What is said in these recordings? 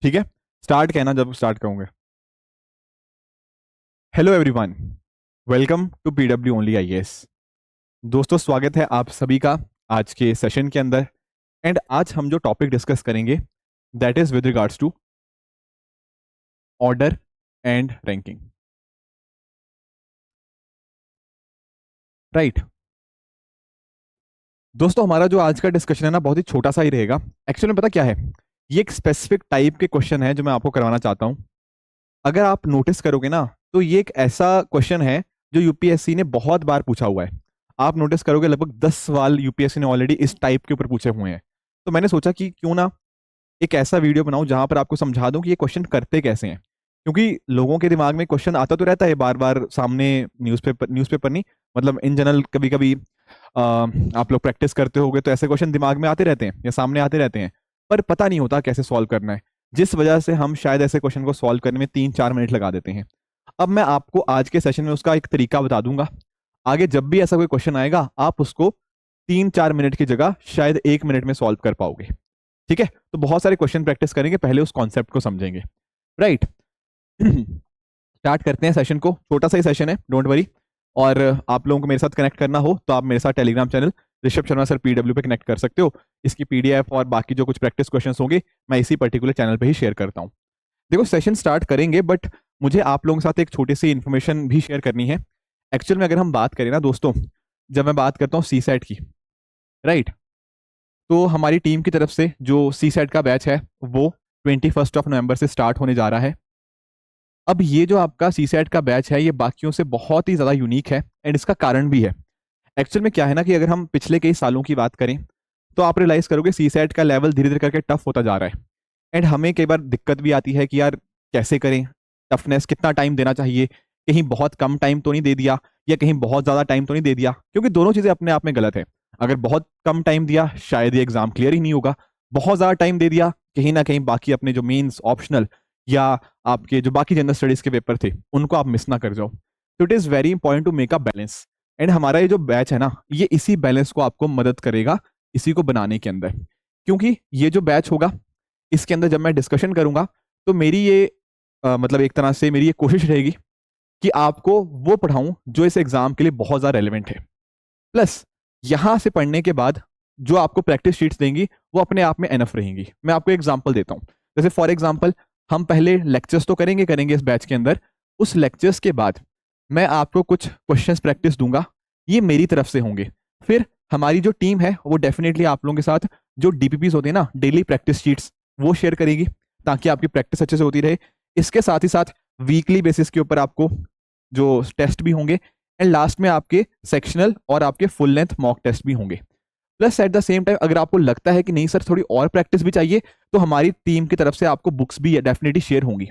ठीक है, स्टार्ट कहना जब स्टार्ट करूंगे। Hello everyone, welcome to PW only IAS. दोस्तों, स्वागत है आप सभी का आज के सेशन के अंदर। एंड आज हम जो टॉपिक डिस्कस करेंगे that is with regards to order and ranking. Right दोस्तों, हमारा जो आज का डिस्कशन है ना, बहुत ही छोटा सा ही रहेगा। एक्चुअली में पता क्या है, ये एक स्पेसिफिक टाइप के क्वेश्चन है जो मैं आपको करवाना चाहता हूँ। अगर आप नोटिस करोगे ना, तो ये एक ऐसा क्वेश्चन है जो यूपीएससी ने बहुत बार पूछा हुआ है। आप नोटिस करोगे लगभग 10 सवाल यूपीएससी ने ऑलरेडी इस टाइप के ऊपर पूछे हुए हैं। तो मैंने सोचा कि क्यों ना एक ऐसा वीडियो बनाऊं जहां पर आपको समझा दूं कि ये क्वेश्चन करते कैसे हैं। क्योंकि लोगों के दिमाग में क्वेश्चन आता तो रहता है बार बार सामने, न्यूज़पेपर नहीं, मतलब इन जनरल कभी कभी आप लोग प्रैक्टिस करते होगे तो ऐसे क्वेश्चन दिमाग में आते रहते हैं या सामने आते रहते हैं, पर पता नहीं होता कैसे सॉल्व करना है। जिस वजह से हम शायद ऐसे क्वेश्चन को सॉल्व करने में 3-4 मिनट लगा देते हैं। अब मैं आपको आज के सेशन में उसका एक तरीका बता दूंगा। आगे जब भी ऐसा कोई क्वेश्चन आएगा, आप उसको 3-4 मिनट की जगह शायद 1 मिनट में सॉल्व कर पाओगे। ठीक है, तो बहुत सारे क्वेश्चन प्रैक्टिस करेंगे, पहले उस कॉन्सेप्ट को समझेंगे। राइट स्टार्ट करते हैं सेशन को। छोटा सा ही सेशन है, डोंट वरी। और आप लोगों को मेरे साथ कनेक्ट करना हो तो आप मेरे साथ Telegram channel Rishabh Sharma sir PW पे कनेक्ट कर सकते हो। इसकी पीडीएफ और बाकी जो कुछ प्रैक्टिस क्वेश्चंस होंगे मैं इसी पर्टिकुलर चैनल पे ही शेयर करता हूँ। देखो, सेशन स्टार्ट करेंगे, बट मुझे आप लोगों के साथ एक छोटी सी इन्फॉर्मेशन भी शेयर करनी है। एक्चुअल में अगर हम बात करें ना दोस्तों, जब मैं बात करता हूँ सी सेट की, राइट, तो हमारी टीम की तरफ से जो सी सेट का बैच है वो 21 नवंबर से स्टार्ट होने जा रहा है। अब ये जो आपका सी सेट का बैच है ये बाकियों से बहुत ही ज़्यादा यूनिक है, एंड इसका कारण भी है। एक्चुअल में क्या है ना कि अगर हम पिछले कई सालों की बात करें तो आप रियलाइज करोगे सी सेट का लेवल धीरे धीरे करके टफ होता जा रहा है। एंड हमें कई बार दिक्कत भी आती है कि यार कैसे करें, टफनेस कितना टाइम देना चाहिए, कहीं बहुत कम टाइम तो नहीं दे दिया या कहीं बहुत ज़्यादा टाइम तो नहीं दे दिया, क्योंकि दोनों चीज़ें अपने आप में गलत है। अगर बहुत कम टाइम दिया शायद ये एग्जाम क्लियर ही नहीं होगा, बहुत ज़्यादा टाइम दे दिया कहीं ना कहीं बाकी अपने जो मेंस ऑप्शनल या आपके जो बाकी जनरल स्टडीज़ के पेपर थे उनको आप मिस ना कर जाओ। तो it is very important to make a balance. And हमारा ये जो बैच है ना, ये इसी बैलेंस को आपको मदद करेगा, इसी को बनाने के अंदर। क्योंकि ये जो बैच होगा इसके अंदर जब मैं डिस्कशन करूंगा तो मेरी ये मतलब एक तरह से मेरी ये कोशिश रहेगी कि आपको वो पढ़ाऊं जो इस एग्जाम के लिए बहुत ज़्यादा रेलिवेंट है। प्लस यहां से पढ़ने के बाद जो आपको प्रैक्टिस शीट्स देंगी वो अपने आप में एनफ रहेंगी। मैं आपको एग्जांपल देता हूं। जैसे फॉर एग्जांपल, हम पहले लेक्चर्स तो करेंगे करेंगे इस बैच के अंदर। उस लेक्चर्स के बाद मैं आपको कुछ क्वेश्चंस प्रैक्टिस दूंगा, ये मेरी तरफ से होंगे। फिर हमारी जो टीम है वो डेफिनेटली आप लोगों के साथ जो डीपीपीज होते हैं ना, डेली प्रैक्टिस शीट्स, वो शेयर करेगी ताकि आपकी प्रैक्टिस अच्छे से होती रहे। इसके साथ ही साथ वीकली बेसिस के ऊपर आपको जो टेस्ट भी होंगे, एंड लास्ट में आपके सेक्शनल और आपके फुल लेंथ मॉक टेस्ट भी होंगे। Plus at the same time अगर आपको लगता है कि नहीं सर थोड़ी और प्रैक्टिस भी चाहिए, तो हमारी टीम की तरफ से आपको बुक्स भी डेफिनेटली शेयर होंगी।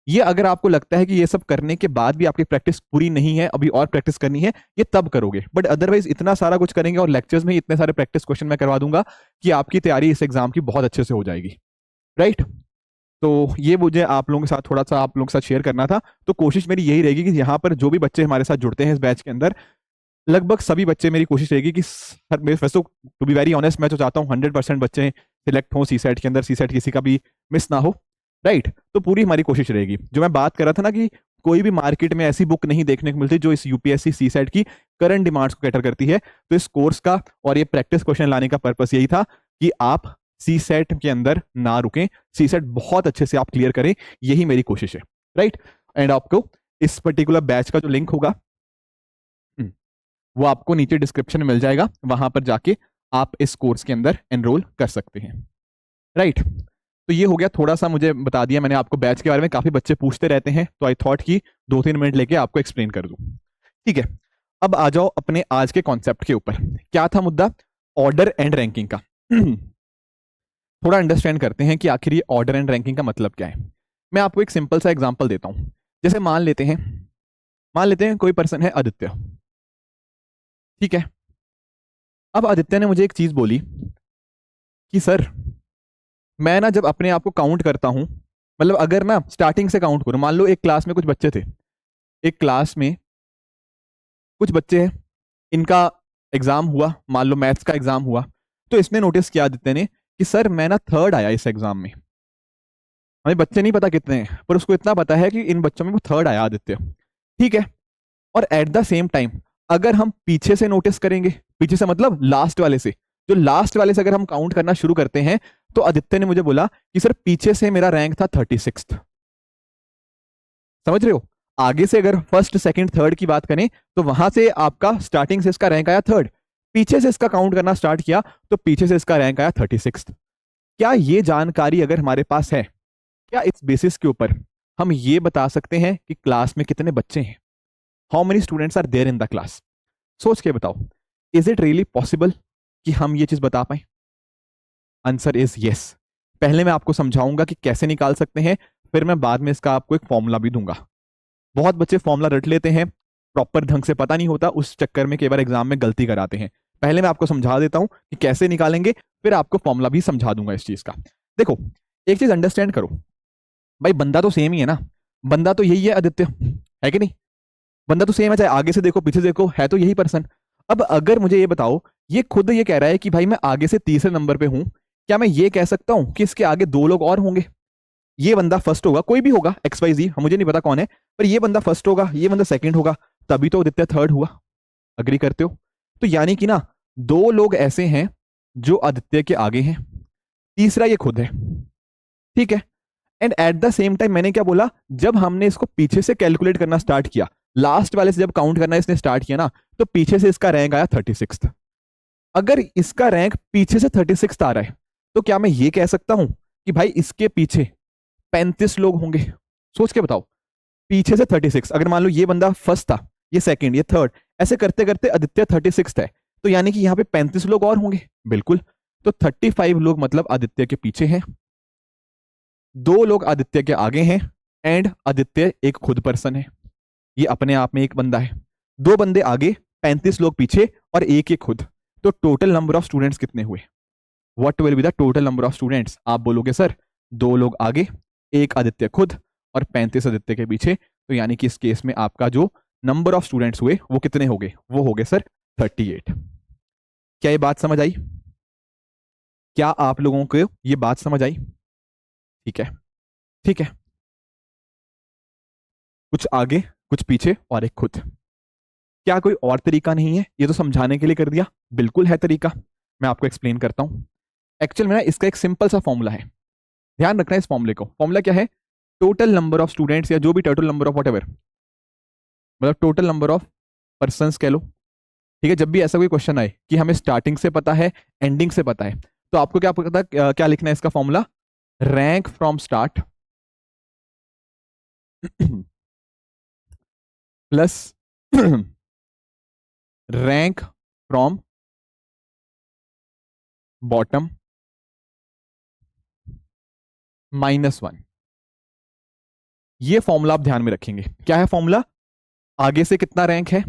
ये अगर आपको लगता है कि ये सब करने के बाद भी आपकी प्रैक्टिस पूरी नहीं है, अभी और प्रैक्टिस करनी है, ये तब करोगे। बट अदरवाइज इतना सारा कुछ करेंगे और लेक्चर्स में ही इतने सारे प्रैक्टिस क्वेश्चन मैं करवा दूंगा कि आपकी तैयारी इस एग्जाम की बहुत अच्छे से हो जाएगी। राइट, तो ये मुझे आप लोगों के साथ थोड़ा सा आप लोगों के साथ शेयर करना था। तो कोशिश मेरी यही रहेगी कि यहाँ पर जो भी बच्चे हमारे साथ जुड़ते हैं इस बैच के अंदर, लगभग सभी बच्चे, मेरी कोशिश रहेगी कि सर मेरे वैसे टू बी वेरी ऑनेस्ट, मैं तो चाहता हूँ 100% बच्चे सिलेक्ट हों सी सेट के अंदर, सी सेट किसी का भी मिस ना हो। राइट, तो पूरी हमारी कोशिश रहेगी। जो मैं बात कर रहा था ना कि कोई भी मार्केट में ऐसी बुक नहीं देखने को मिलती जो इस यूपीएससी सी सेट की करंट डिमांड्स को कैटर करती है। तो इस कोर्स का और ये प्रैक्टिस क्वेश्चन लाने का पर्पस यही था कि आप सी सेट के अंदर ना रुकें, सी सेट बहुत अच्छे से आप क्लियर करें, यही मेरी कोशिश है। राइट, एंड आपको इस पर्टिकुलर बैच का जो लिंक होगा वो आपको नीचे डिस्क्रिप्शन में मिल जाएगा, वहां पर जाके आप इस कोर्स के अंदर एनरोल कर सकते हैं। राइट, तो ये हो गया, थोड़ा सा मुझे बता दिया मैंने आपको बैच के बारे में। काफी बच्चे पूछते रहते हैं तो आई थॉट कि 2-3 मिनट लेके आपको एक्सप्लेन कर दूं। ठीक है, अब आ जाओ अपने आज के कॉन्सेप्ट के ऊपर। क्या था मुद्दा? ऑर्डर एंड रैंकिंग का। थोड़ा अंडरस्टैंड करते हैं कि आखिर ये ऑर्डर एंड रैंकिंग का मतलब क्या है। मैं आपको एक सिंपल सा एग्जांपल देता हूं। जैसे मान लेते हैं कोई पर्सन है आदित्य। ठीक है, अब आदित्य ने मुझे एक चीज बोली कि सर मैं ना जब अपने आप को काउंट करता हूं, मतलब अगर ना स्टार्टिंग से काउंट करूं, मान लो एक क्लास में कुछ बच्चे थे, एक क्लास में कुछ बच्चे हैं, इनका एग्जाम हुआ, मान लो मैथ्स का एग्जाम हुआ, तो इसने नोटिस किया आदित्य ने कि सर मैं ना थर्ड आया इस एग्जाम में। हमें बच्चे नहीं पता कितने हैं, पर उसको इतना पता है कि इन बच्चों में वो थर्ड आया आदित्य। ठीक है। और एट द सेम टाइम अगर हम पीछे से नोटिस करेंगे, पीछे से मतलब लास्ट वाले से, जो लास्ट वाले से अगर हम काउंट करना शुरू करते हैं, तो आदित्य ने मुझे बोला कि सर पीछे से मेरा रैंक था 36। समझ रहे हो? आगे से अगर फर्स्ट सेकंड थर्ड की बात करें तो वहां से आपका स्टार्टिंग से इसका रैंक आया थर्ड, पीछे से इसका काउंट करना स्टार्ट किया तो पीछे से इसका रैंक आया 36। क्या ये जानकारी अगर हमारे पास है, क्या इस बेसिस के ऊपर हम ये बता सकते हैं कि क्लास में कितने बच्चे हैं? How many students are there in the class? सोच के बताओ, इज इट रियली पॉसिबल कि हम ये चीज बता पाए? Answer is yes. पहले मैं आपको समझाऊंगा कि कैसे निकाल सकते हैं, फिर मैं बाद में इसका आपको एक फॉर्मूला भी दूंगा। बहुत बच्चे फॉर्मूला रट लेते हैं, प्रॉपर ढंग से पता नहीं होता, उस चक्कर में कई बार एग्जाम में गलती कराते हैं। पहले मैं आपको समझा देता हूं कि कैसे निकालेंगे, फिर आपको फॉर्मूला भी समझा दूंगा इस चीज का। देखो, एक चीज अंडरस्टैंड करो, भाई बंदा तो सेम ही है ना, बंदा तो यही है आदित्य, है कि नहीं? बंदा तो सेम है, चाहे आगे से देखो पीछे से देखो, है तो यही पर्सन। अब अगर मुझे ये बताओ, ये खुद ये कह रहा है कि भाई मैं आगे से तीसरे नंबर पे हूं, क्या मैं ये कह सकता हूं कि इसके आगे दो लोग और होंगे? ये बंदा फर्स्ट होगा, कोई भी होगा एक्स वाई जी, मुझे नहीं पता कौन है, पर ये बंदा फर्स्ट होगा, ये बंदा सेकंड होगा, तभी तो आदित्य थर्ड हुआ। अग्री करते हो? तो यानी कि ना, दो लोग ऐसे हैं जो आदित्य के आगे हैं, तीसरा ये खुद है। ठीक है। And at the same time मैंने क्या बोला, जब हमने इसको पीछे से कैलकुलेट करना स्टार्ट किया, लास्ट वाले से जब काउंट करना इसने स्टार्ट किया ना, तो पीछे से इसका रैंक आया 36। अगर इसका रैंक पीछे से 36 आ रहा है, तो क्या मैं ये कह सकता हूं कि भाई इसके पीछे 35 लोग होंगे? सोच के बताओ, पीछे से 36, अगर मान लो ये बंदा फर्स्ट था, ये सेकंड, ये थर्ड, ऐसे करते करते आदित्य 36 है, तो यानी कि यहाँ पे 35 लोग और होंगे। बिल्कुल। तो 35 लोग मतलब आदित्य के पीछे हैं, दो लोग आदित्य के आगे हैं, एंड आदित्य एक खुद पर्सन है, ये अपने आप में एक बंदा है। दो बंदे आगे, 35 लोग पीछे और एक खुद। तो टोटल नंबर ऑफ स्टूडेंट्स कितने हुए? What will be the total number of students? आप बोलोगे सर दो लोग आगे, एक आदित्य खुद और 35 आदित्य के पीछे, तो यानी कि इस केस में आपका जो नंबर ऑफ स्टूडेंट्स हुए वो कितने हो गए? वो हो गए सर 38। क्या ये बात समझ आई? क्या आप लोगों को ये बात समझ आई? ठीक है। ठीक है। कुछ आगे, कुछ पीछे और एक खुद। क्या कोई और तरीका नहीं है? ये तो समझाने के लिए कर दिया, बिल्कुल है तरीका। मैं आपको एक्सप्लेन करता हूं। एक्चुअल में ना इसका एक सिंपल सा फॉर्मूला है, ध्यान रखना है इस फॉर्मूले को। फॉर्मूला क्या है? टोटल नंबर ऑफ स्टूडेंट्स, या जो भी टोटल नंबर ऑफ वॉट, मतलब टोटल नंबर ऑफ पर्संस कह लो। ठीक है। जब भी ऐसा कोई क्वेश्चन आए कि हमें स्टार्टिंग से पता है, एंडिंग से पता है, तो आपको क्या पता, क्या लिखना है इसका formula? Rank from start plus rank from bottom -1। ये फॉर्मूला आप ध्यान में रखेंगे। क्या है फॉर्मूला? आगे से कितना रैंक है,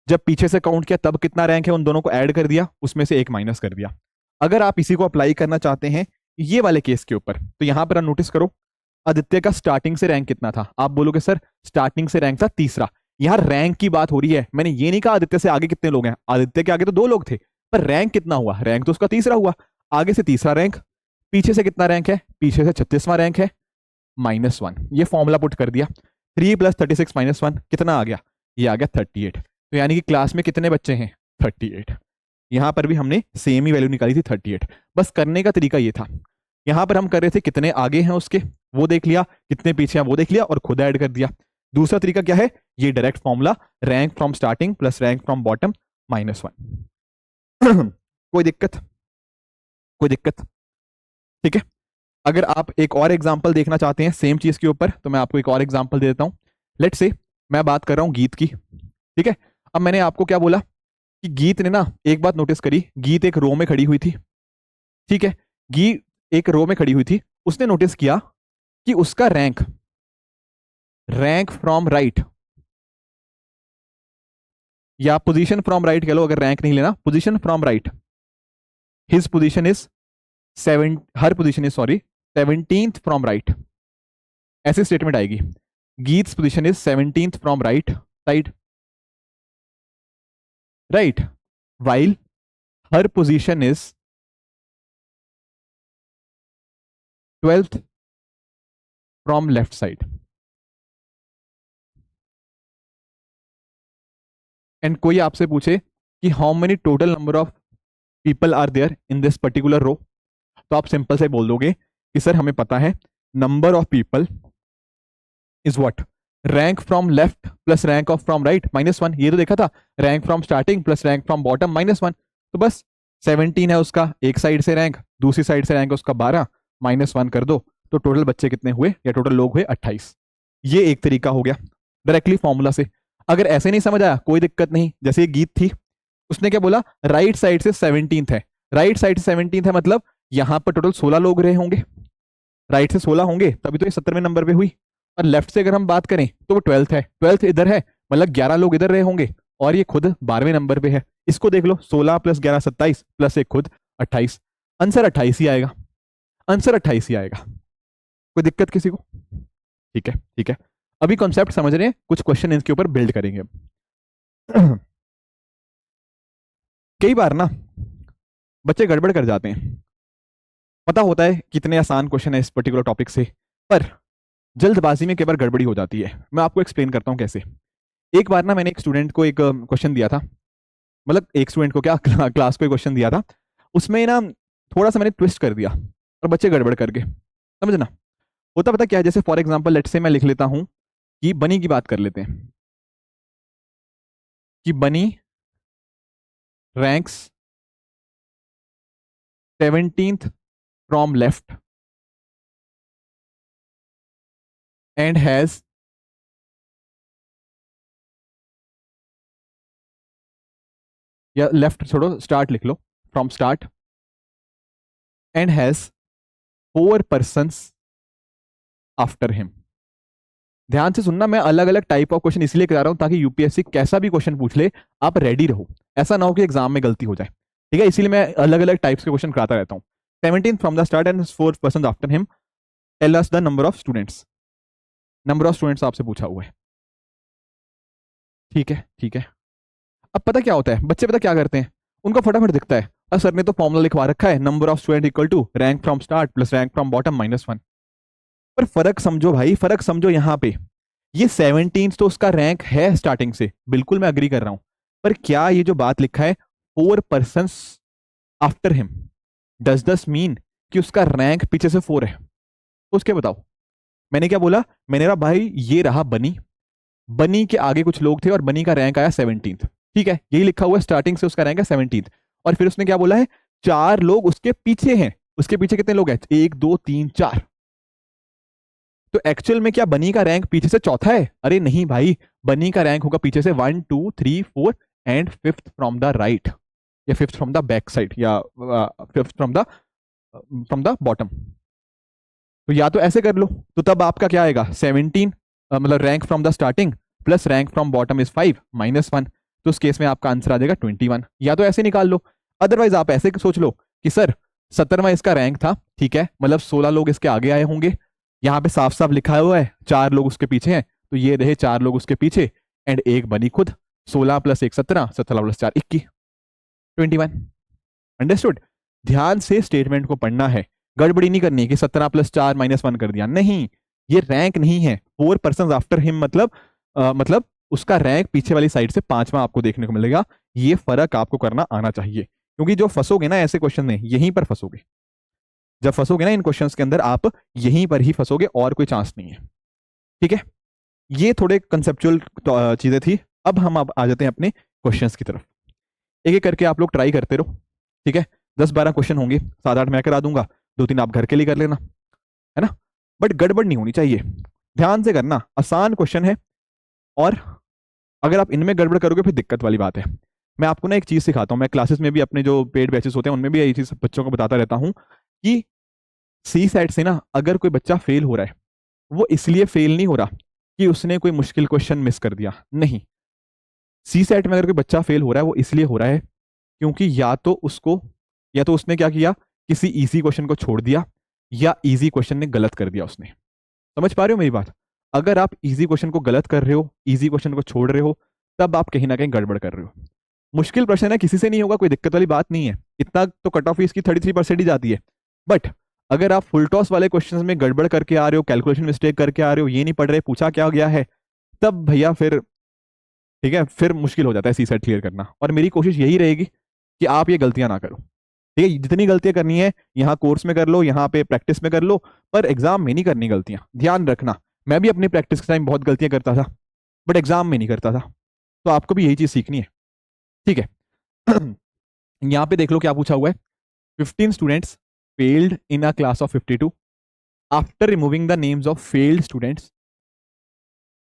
जब पीछे से काउंट किया तब कितना रैंक है, उन दोनों को ऐड कर दिया, उसमें से एक माइनस कर दिया। अगर आप इसी को अप्लाई करना चाहते हैं ये वाले केस के ऊपर, तो यहां पर नोटिस करो, आदित्य का स्टार्टिंग से रैंक कितना था? आप बोलोगे सर स्टार्टिंग से रैंक था तीसरा। यहां रैंक की बात हो रही है, मैंने ये नहीं कहा आदित्य से आगे कितने लोग हैं, आदित्य के आगे तो दो लोग थे, पर रैंक कितना हुआ? रैंक तो उसका तीसरा हुआ। आगे से तीसरा रैंक, पीछे से कितना रैंक है? पीछे से 36वां रैंक है, -1। ये फॉर्मूला पुट कर दिया, 3 + 36 - 1 कितना आ गया? ये आ गया 38। तो यानी कि क्लास में कितने बच्चे हैं? 38। यहां पर भी हमने सेम ही वैल्यू निकाली थी 38, बस करने का तरीका ये था। यहां पर हम कर रहे थे कितने आगे हैं उसके, वो देख लिया, कितने पीछे हैं वो देख लिया, और खुद ऐड कर दिया। दूसरा तरीका क्या है? ये direct formula, rank from starting plus rank from bottom -1। कोई दिक्कत? कोई दिक्कत? ठीक है। अगर आप एक और एग्जाम्पल देखना चाहते हैं सेम चीज के ऊपर, तो मैं आपको एक और एग्जाम्पल दे देता हूं। लेट्स से मैं बात कर रहा हूं गीत की। ठीक है। अब मैंने आपको क्या बोला कि गीत ने ना एक बात नोटिस करी, गीत एक रो में खड़ी हुई थी। ठीक है। गीत एक रो में खड़ी हुई थी, उसने नोटिस किया कि उसका रैंक, रैंक फ्रॉम राइट, या पोजीशन फ्रॉम राइट कह लो, अगर रैंक नहीं लेना, position from right, his position is her position is, sorry, 17th from right. ऐसे स्टेटमेंट आएगी, Geet's position is 17th from right side, right, while her position is 12th from left side and कोई आपसे पूछे कि how many total number of people are there in this particular row, तो आप simple से बोल दोगे कि सर हमें पता है number of people is what, rank from left plus rank of from right -1, ये तो देखा था, rank from starting plus rank from bottom -1, तो बस 17 है उसका, एक साइड से रैंक, दूसरी साइड से रैंक उसका 12, -1 कर दो, तो टोटल बच्चे कितने हुए या टोटल लोग हुए 28। ये एक तरीका हो गया डायरेक्टली फॉर्मूला से। अगर ऐसे नहीं समझ आया कोई दिक्कत नहीं, जैसे ये गीत थी उसने क्या बोला, राइट साइड से 17 है, राइट साइड से 17 है मतलब यहां पर टोटल 16 लोग रहे होंगे, राइट से 16 होंगे तभी तो ये 70वें नंबर पे हुई, और लेफ्ट से अगर हम बात करें तो वो 12th है, 12th इधर है मतलब 11 लोग इधर रहे होंगे, और ये खुद 12वें नंबर पे है। इसको देख लो, 16 + 11 27 प्लस एक खुद 28, आंसर 28 ही आएगा, आंसर 28 ही आएगा। कोई दिक्कत किसी को? ठीक है ठीक है, अभी कॉन्सेप्ट समझ रहे हैं, कुछ क्वेश्चन इनके ऊपर बिल्ड करेंगे अब। कई बार ना बच्चे गड़बड़ कर जाते हैं, पता होता है कितने आसान क्वेश्चन है इस पर्टिकुलर टॉपिक से, पर जल्दबाजी में कई बार गड़बड़ी हो जाती है। मैं आपको एक्सप्लेन करता हूँ कैसे। एक बार ना मैंने एक स्टूडेंट को एक क्वेश्चन दिया था, मतलब एक स्टूडेंट को क्या क्लास को एक क्वेश्चन दिया था, उसमें ना थोड़ा सा मैंने ट्विस्ट कर दिया और बच्चे गड़बड़ कर गए, समझना। होता पता क्या है, जैसे फॉर एग्जाम्पल लेट से मैं लिख लेता हूँ कि बनी की बात कर लेते हैं कि Bunny ranks 17th from left and has या लेफ्ट छोड़ो स्टार्ट लिख लो, from start and has 4 persons after him. ध्यान से सुनना, मैं अलग अलग टाइप ऑफ क्वेश्चन इसलिए करा रहा हूं ताकि यूपीएससी कैसा भी क्वेश्चन पूछ ले आप रेडी रहो, ऐसा ना हो कि एग्जाम में गलती हो जाए, ठीक है, इसीलिए मैं अलग अलग टाइप्स के क्वेश्चन कराता रहता हूँ। 17 from the start and 4 persons after him, tell us the number of students, number of students आपसे पूछा हुआ है, ठीक है ठीक है। अब पता क्या होता है, बच्चे पता क्या करते हैं, उनको फटाफट दिखता है सर ने तो फॉर्मूला लिखवा रखा है, number of student equal to rank from start plus rank from bottom -1, पर फर्क समझो भाई, फर्क समझो यहाँ पे, ये 17 तो उसका रैंक है स्टार्टिंग से, बिल्कुल मैं अग्री कर रहा हूं, पर क्या ये जो बात लिखा है 4 persons आफ्टर हिम, डज दस मीन कि उसका रैंक पीछे से 4 है? तो उसके बताओ, मैंने क्या बोला, मैंने कहा भाई ये रहा बनी, बनी के आगे कुछ लोग थे और बनी का रैंक आया 17th, ठीक है, यही लिखा हुआ है, स्टार्टिंग से उसका रैंक है 17th, और फिर उसने क्या बोला है 4 लोग उसके पीछे हैं, उसके पीछे कितने लोग हैं, 1 2 3 4, तो एक्चुअल में क्या बनी का रैंक पीछे से चौथा है? अरे नहीं भाई, बनी का रैंक होगा पीछे से 1 2 3 4 and 5th from the right, या 5th from the back side, या 5th फ्रॉम द बॉटम। तो या तो ऐसे कर लो, तो तब आपका क्या आएगा 17, मतलब rank from the starting plus rank from bottom is 5 -1, तो उस केस में आपका आंसर आ जाएगा 21, या तो ऐसे निकाल लो, अदरवाइज आप ऐसे सोच लो कि सर 17वां इसका रैंक था, ठीक है, मतलब 16 लोग इसके आगे आए होंगे, यहाँ पे साफ साफ लिखा हुआ है 4 लोग उसके पीछे हैं, तो ये रहे 4 लोग उसके पीछे एंड एक बनी खुद, 16 + 1 17, 17 + 4 21, 21। अंडरस्टूड? ध्यान से स्टेटमेंट को पढ़ना है, गड़बड़ी नहीं करनी कि 17 + 4 -1 कर दिया, नहीं, ये रैंक नहीं है, 4 persons आफ्टर हिम मतलब उसका रैंक पीछे वाली साइड से 5वां आपको देखने को मिलेगा। ये फर्क आपको करना आना चाहिए, क्योंकि जो फंसोगे ना ऐसे क्वेश्चन में, यहीं पर फंसोगे, जब फंसोगे ना इन क्वेश्चंस के अंदर आप यहीं पर ही फंसोगे, और कोई चांस नहीं है, ठीक है। ये थोड़े कंसेप्चुअल चीजें थी, अब हम अब आ जाते हैं अपने क्वेश्चंस की तरफ, एक एक करके आप लोग ट्राई करते रहो, ठीक है, 10-12 क्वेश्चन होंगे, 7-8 मैं करा दूंगा, 2-3 आप घर के लिए कर लेना, है ना, बट गड़बड़ नहीं होनी चाहिए, ध्यान से करना, आसान क्वेश्चन है, और अगर आप इनमें गड़बड़ करोगे फिर दिक्कत वाली बात है। मैं आपको ना एक चीज सिखाता हूँ, मैं क्लासेस में भी अपने जो पेड बैचेस होते हैं उनमें भी यही चीज बच्चों को बताता रहता हूँ कि सी सेट से ना अगर कोई बच्चा फेल हो रहा है, वो इसलिए फेल नहीं हो रहा कि उसने कोई मुश्किल क्वेश्चन मिस कर दिया, नहीं, सी सेट में अगर कोई बच्चा फेल हो रहा है वो इसलिए हो रहा है क्योंकि या तो उसने क्या किया, किसी इजी क्वेश्चन को छोड़ दिया, या इजी क्वेश्चन ने गलत कर दिया उसने। समझ पा रहे हो मेरी बात? अगर आप इजी क्वेश्चन को गलत कर रहे हो, इजी क्वेश्चन को छोड़ रहे हो, तब आप कहीं ना कहीं गड़बड़ कर रहे हो। मुश्किल प्रश्न है, किसी से नहीं होगा, कोई दिक्कत वाली बात नहीं है, इतना तो कट ऑफ इसकी 33% ही जाती है, बट अगर आप फुल टॉस वाले क्वेश्चंस में गड़बड़ करके आ रहे हो, कैलकुलेशन मिस्टेक करके आ रहे हो, ये नहीं पढ़ रहे पूछा क्या गया है, तब भैया फिर ठीक है, फिर मुश्किल हो जाता है सी सेट क्लियर करना। और मेरी कोशिश यही रहेगी कि आप ये गलतियां ना करो। ठीक है, जितनी गलतियां करनी है यहाँ कोर्स में कर लो, यहाँ पे प्रैक्टिस में कर लो, पर एग्जाम में नहीं करनी गलतियां, ध्यान रखना। मैं भी अपनी प्रैक्टिस के टाइम बहुत गलतियां करता था, बट एग्जाम में नहीं करता था। तो आपको भी यही चीज सीखनी है। ठीक है। यहाँ पे देख लो क्या पूछा हुआ है। 15 students failed in a class of 52 after removing the names of failed students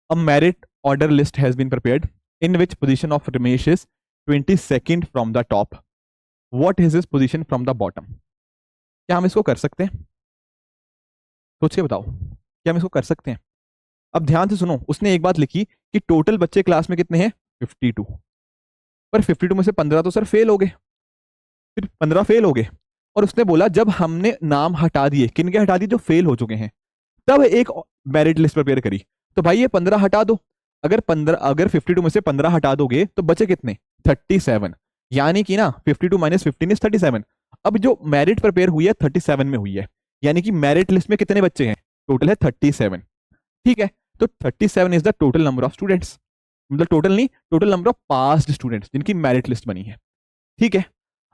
a merit order list has been prepared in which position of Ramesh is 22nd from the top. What is his position from the bottom? क्या हम इसको कर सकते हैं? सोच के बताओ, क्या हम इसको कर सकते हैं? अब ध्यान से सुनो, उसने एक बात लिखी कि टोटल बच्चे क्लास में कितने हैं 52, पर 52 में से 15 तो सर फेल हो गए, फिर 15 फेल हो गए। और उसने बोला जब हमने नाम हटा दिए, किन के हटा दिए, जो फेल हो चुके हैं, तब एक मेरिट लिस्ट प्रिपेयर करी। तो भाई ये 15 हटा दो, अगर 52 में से 15 हटा दोगे तो बचे कितने 37, यानी कि ना 52 माइनस 15 इज 37। अब जो मेरिट प्रिपेयर हुई है 37 में हुई है, यानी कि मेरिट लिस्ट में कितने बच्चे हैं, टोटल है 37। ठीक है, तो 37 is the total number of students, मतलब टोटल नहीं, total number of past students जिनकी मेरिट लिस्ट बनी है। ठीक है,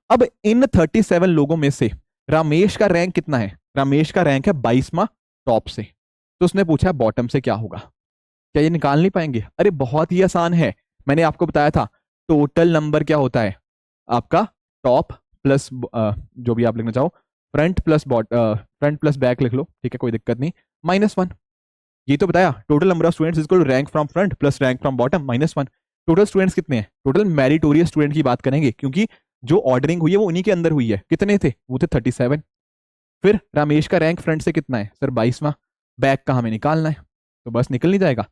अब इन 37 लोगों में से रामेश का रैंक कितना है, रामेश का रैंक है 22वां टॉप से। तो उसने पूछा बॉटम से क्या होगा, क्या ये निकाल नहीं पाएंगे? अरे बहुत ही आसान है, मैंने आपको बताया था टोटल नंबर क्या होता है आपका, टॉप प्लस जो भी आप लिखना चाहो, फ्रंट प्लस बैक लिख लो, ठीक है कोई दिक्कत नहीं, -1। ये तो बताया total number of students equal to rank from front plus rank from bottom -1। Total students कितने हैं, टोटल मेरिटोरियस स्टूडेंट की बात करेंगे, क्योंकि जो ऑर्डरिंग हुई है वो उन्हीं के अंदर हुई है। कितने थे, वो थे 37। फिर रामेश का रैंक फ्रंट से कितना है सर 22वां, बैक का हमें निकालना है, तो बस निकल नहीं जाएगा,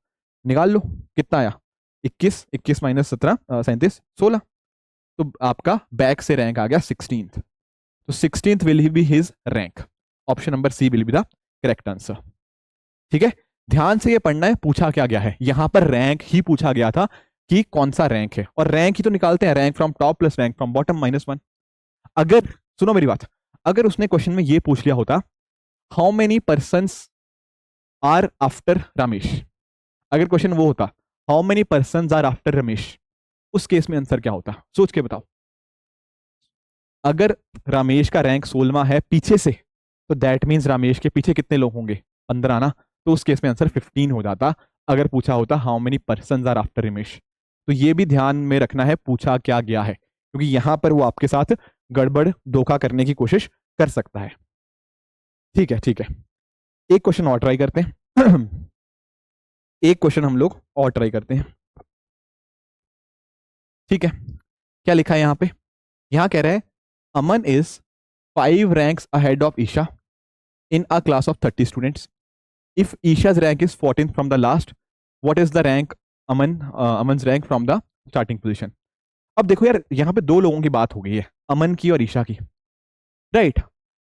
निकाल लो कितना आया 21, 21 माइनस 17 37 16। तो आपका बैक से रैंक आ गया 16th, तो 16th will be his rank. Option number C will be the correct answer. ठीक है, ध्यान से ये पढ़ना है, पूछा क्या गया है यहां पर, रैंक ही पूछा गया था कि कौन सा रैंक है, और रैंक ही तो निकालते हैं, rank from top plus rank from bottom -1। अगर सुनो मेरी बात, अगर उसने क्वेश्चन में ये पूछ लिया होता how many person are after Ramesh, अगर क्वेश्चन वो होता how many person are after Ramesh, उस केस में आंसर क्या होता, सोच के बताओ। अगर रमेश का रैंक 16वां है पीछे से, तो दैट मीन्स रमेश के पीछे कितने लोग होंगे 15 ना, तो उस केस में आंसर 15 हो जाता, अगर पूछा होता how many person are after Ramesh. तो ये भी ध्यान में रखना है पूछा क्या गया है, क्योंकि यहां पर वो आपके साथ गड़बड़ धोखा करने की कोशिश कर सकता है। ठीक है ठीक है, एक क्वेश्चन और ट्राई करते हैं। एक क्वेश्चन हम लोग और ट्राई करते हैं। ठीक है, क्या लिखा है यहाँ पे, यहाँ कह रहा है Aman is 5 ranks ahead of Isha in a class of 30 students. If Isha's rank is 14th from the last, what is the rank Aman rank from the starting position. अब देखो यार, यहाँ पे दो लोगों की बात हो गई है, अमन की और ईशा की, राइट।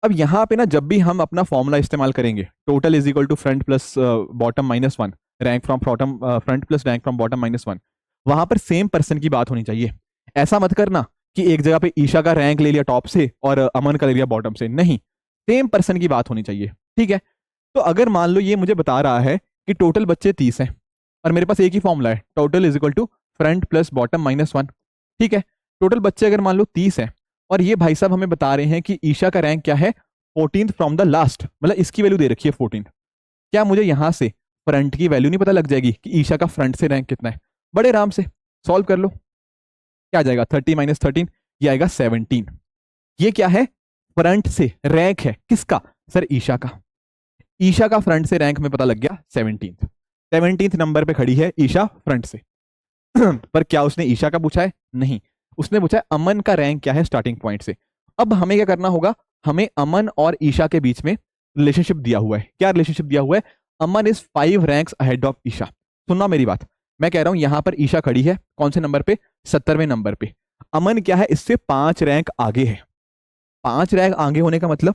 अब यहाँ पे ना जब भी हम अपना फॉर्मूला इस्तेमाल करेंगे, total is equal to front plus bottom -1, rank from bottom front plus rank from bottom -1, वहां पर सेम पर्सन की बात होनी चाहिए। ऐसा मत करना कि एक जगह पे ईशा का रैंक ले लिया टॉप से और अमन का ले लिया बॉटम से, नहीं, सेम पर्सन की बात होनी चाहिए। ठीक है, तो अगर मान लो ये मुझे बता रहा है कि टोटल बच्चे 30 हैं, और मेरे पास एक ही फॉर्मूला है, total is equal to front plus bottom -1। ठीक है, टोटल बच्चे अगर मान लो 30 है, और ये भाई साहब हमें बता रहे हैं कि ईशा का रैंक क्या है 14th फ्रॉम द लास्ट, मतलब इसकी वैल्यू दे रखी है 14th। क्या मुझे यहां से फ्रंट की वैल्यू नहीं पता लग जाएगी कि ईशा का फ्रंट से रैंक कितना है? बड़े आराम से सॉल्व कर लो, क्या आ जाएगा 30 माइनस 13, ये आएगा 17। ये क्या है, फ्रंट से रैंक है, किसका सर ईशा का। ईशा का फ्रंट से रैंक में पता लग गया 17th नंबर पे खड़ी है ईशा फ्रंट से। पर क्या उसने ईशा का पूछा है? नहीं, उसने पूछा है अमन का रैंक क्या है स्टार्टिंग पॉइंट से। अब हमें क्या करना होगा, हमें अमन और ईशा के बीच में रिलेशनशिप दिया हुआ है। क्या रिलेशनशिप दिया हुआ है? Aman is 5 ranks ahead of Isha. सुनना मेरी बात, मैं कह रहा हूं यहां पर ईशा खड़ी है कौन से नंबर पे, 70वें नंबर पे। अमन क्या है, इससे 5 रैंक आगे है। 5 रैंक आगे होने का मतलब,